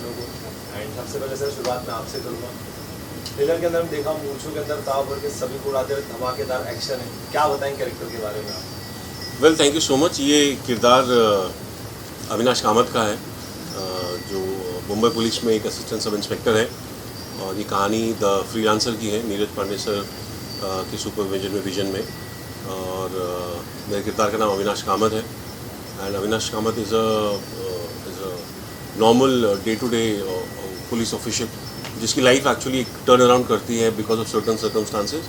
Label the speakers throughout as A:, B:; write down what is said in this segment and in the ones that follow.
A: लोगों को। एंड सबसे पहले सर शुरुआत मैं आपसे करूँगा। ट्रेलर के अंदर हम देखा मूंछों के अंदर ताव भर के सभी को उड़ाते हुए धमाकेदार एक्शन है, क्या बताएं कैरेक्टर के बारे में आप?
B: Well thank you so much. ये किरदार अविनाश कामत का है, जो मुंबई पुलिस में एक असिस्टेंट सब इंस्पेक्टर है, और ये कहानी द फ्रीलांसर की है, नीरज पांडे सर की सुपरविजन में विजन में। और मेरे किरदार का नाम अविनाश कामत है। And Avinash Kamath is a normal day to day police official जिसकी लाइफ एक्चुअली एक टर्न अराउंड करती है बिकॉज ऑफ सर्टन सर्कमस्टांसेस।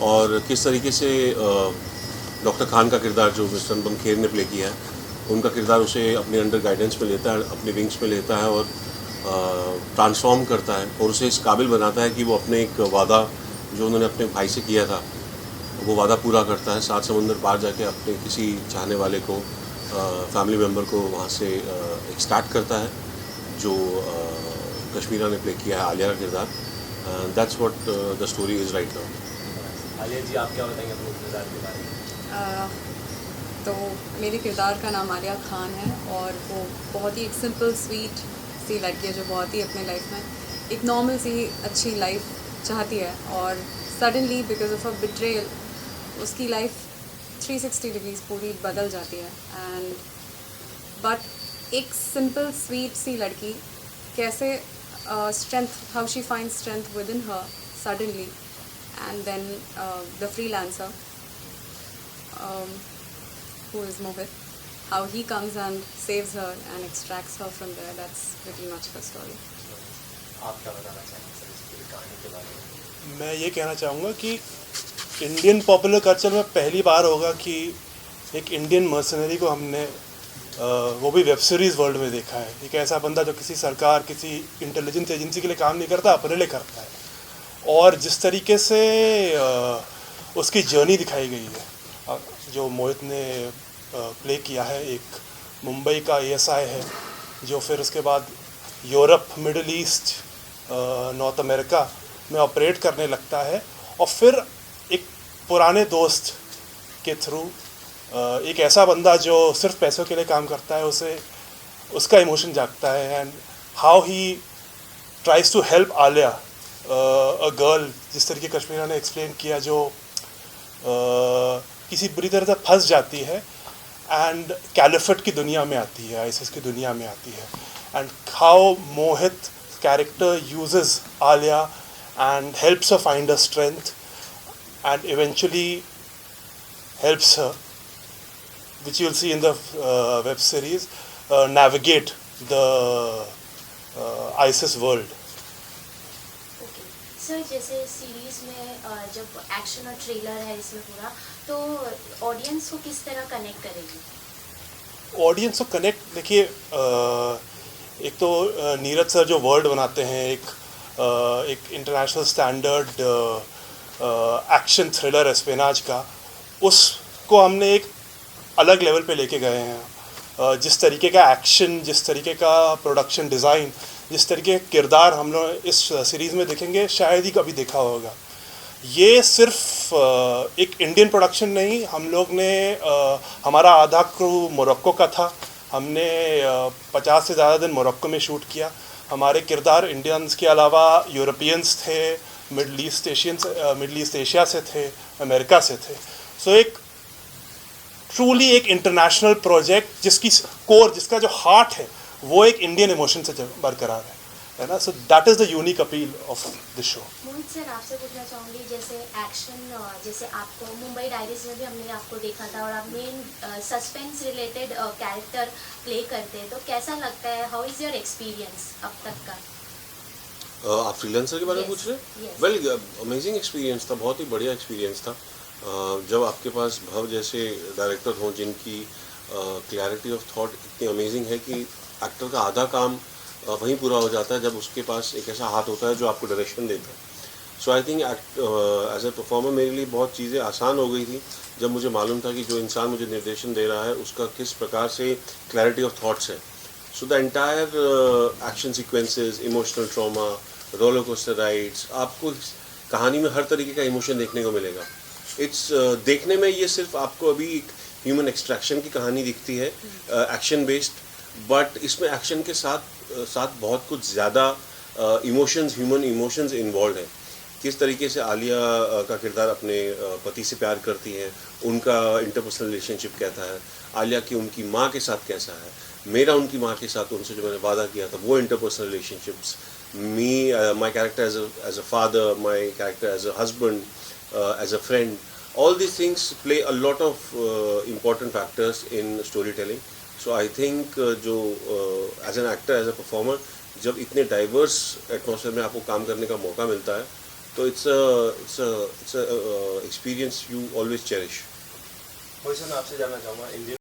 B: और किस तरीके से डॉक्टर खान का किरदार जो मिस्टर अनुपम खेर ने प्ले किया है, उनका किरदार उसे अपने अंडर गाइडेंस में लेता है, अपने विंग्स में लेता है और ट्रांसफॉर्म करता है और उसे इस काबिल बनाता है कि वो अपने एक वादा जो उन्होंने अपने भाई से किया था वो वादा पूरा करता है। 7 समुंदर पार जाके अपने किसी चाहने वाले को, फैमिली मेम्बर को वहाँ से एक्सट्रैक्ट करता है, जो कश्मीरा ने प्ले किया है, आलिया का किरदार। That's what the story is right now.
A: Alia ji, आप क्या बताएंगे अपने किरदार के बारे में?
C: तो मेरे किरदार का नाम आलिया खान है और वो बहुत ही एक सिंपल स्वीट सी लड़की है जो बहुत ही अपने लाइफ में एक नॉर्मल सी अच्छी लाइफ चाहती है, और suddenly because of a betrayal उसकी लाइफ 360 डिग्रीज पूरी बदल जाती है। एंड बट एक सिंपल स्वीट सी लड़की कैसे strength, how she finds strength within her suddenly, and then the freelancer who is Mohit, how he comes and saves her and extracts her from there. That's pretty much the story.
A: आप क्या बताना चाहेंगे sir इस पूरी कहानी के बारे में?
D: मैं ये कहना चाहूँगा कि इंडियन पॉपुलर कल्चर में पहली बार होगा कि एक इंडियन मर्सनरी को हमने वो भी वेब सीरीज़ वर्ल्ड में देखा है। एक ऐसा बंदा जो किसी सरकार, किसी इंटेलिजेंस एजेंसी के लिए काम नहीं करता, अपने लिए करता है। और जिस तरीके से उसकी जर्नी दिखाई गई है, जो मोहित ने प्ले किया है, एक मुंबई का ASI है जो फिर उसके बाद Europe, middle east, north America में ऑपरेट करने लगता है, और फिर एक पुराने दोस्त के थ्रू एक ऐसा बंदा जो सिर्फ पैसों के लिए काम करता है, उसे उसका इमोशन जागता है। And how he tries to help Alia, a girl, जिस तरीके कश्मीरा ने एक्सप्लेन किया, जो किसी बुरी तरह से फंस जाती है एंड कैलिफेट की दुनिया में आती है, आईसिस की दुनिया में आती है। And how Mohit character uses Alia and helps her find her strength and eventually helps her, which you'll see in the web series, navigate the ISIS world.
E: Okay sir, जैसे सीरीज में जब एक्शन और trailer है इसमें पूरा, तो audience को किस तरह कनेक्ट करेगी?
D: ऑडियंस को कनेक्ट, देखिए, एक तो नीरज सर जो वर्ल्ड बनाते हैं, एक इंटरनेशनल स्टैंडर्ड एक्शन थ्रिलर एस्पेनाज का, उसको हमने एक अलग लेवल पे लेके गए हैं। जिस तरीके का एक्शन, जिस तरीके का प्रोडक्शन डिज़ाइन, जिस तरीके का किरदार हम लोग इस सीरीज़ में देखेंगे, शायद ही कभी देखा होगा। ये सिर्फ एक इंडियन प्रोडक्शन नहीं, हम लोग ने हमारा आधा क्रू मोरक्को का था, हमने 50 से ज़्यादा दिन मोरक्को में शूट किया। हमारे किरदार इंडियंस के अलावा यूरोपियंस थे, मिडल ईस्ट एशिया से थे, अमेरिका से थे। सो एक ट्रूली एक इंटरनेशनल प्रोजेक्ट जिसकी कोर, जिसका जो हार्ट है, वो एक इंडियन इमोशन से बरकरार है ना। So that is the unique appeal of this show.
E: Mohit sir, आपसे पूछना चाहूँगी, जैसे एक्शन, जैसे आपको मुंबई डायरीज में भी हमने आपको देखा था और आप main suspense related character play करते हैं, तो कैसा लगता है? हाउ इज़ योर एक्सपीरियंस अब तक का?
B: आप फ्रीलांसर के बारे में पूछ रहे हैं? वेल, अमेजिंग एक्सपीरियंस था, बहुत ही बढ़िया एक्सपीरियंस था। जब आपके पास भव जैसे डायरेक्टर हों जिनकी क्लैरिटी ऑफ थॉट इतनी अमेजिंग है कि एक्टर का आधा काम वहीं पूरा हो जाता है जब उसके पास एक ऐसा हाथ होता है जो आपको डायरेक्शन देता है। So I think as a performer मेरे लिए बहुत चीज़ें आसान हो गई थी जब मुझे मालूम था कि जो इंसान मुझे निर्देशन दे रहा है उसका किस प्रकार से क्लैरिटी ऑफ थॉट्स है। So the entire action sequences, emotional trauma, roller coaster rides, आपको कहानी में हर तरीके का इमोशन देखने को मिलेगा। इट्स देखने में ये सिर्फ आपको अभी एक ह्यूमन एक्सट्रैक्शन की कहानी दिखती है, एक्शन बेस्ड, बट इसमें एक्शन के साथ साथ बहुत कुछ ज़्यादा इमोशंस, ह्यूमन इमोशंस इन्वॉल्व हैं। किस तरीके से आलिया का किरदार अपने पति से प्यार करती है, उनका इंटरपर्सनल रिलेशनशिप कैसा है, आलिया की उनकी माँ के साथ कैसा है, मेरा उनकी माँ के साथ उनसे जो मैंने वादा किया था वो interpersonal relationships, my character as a father, my character as a husband, as a friend, all these things play a lot of important factors in storytelling. So I think जो as an actor, as a performer, जब इतने diverse atmosphere में आपको काम करने का मौका मिलता है तो it's a experience you always cherish.
A: Mohit sir, मैं आपसे जानना चाहूँगा, इंडियन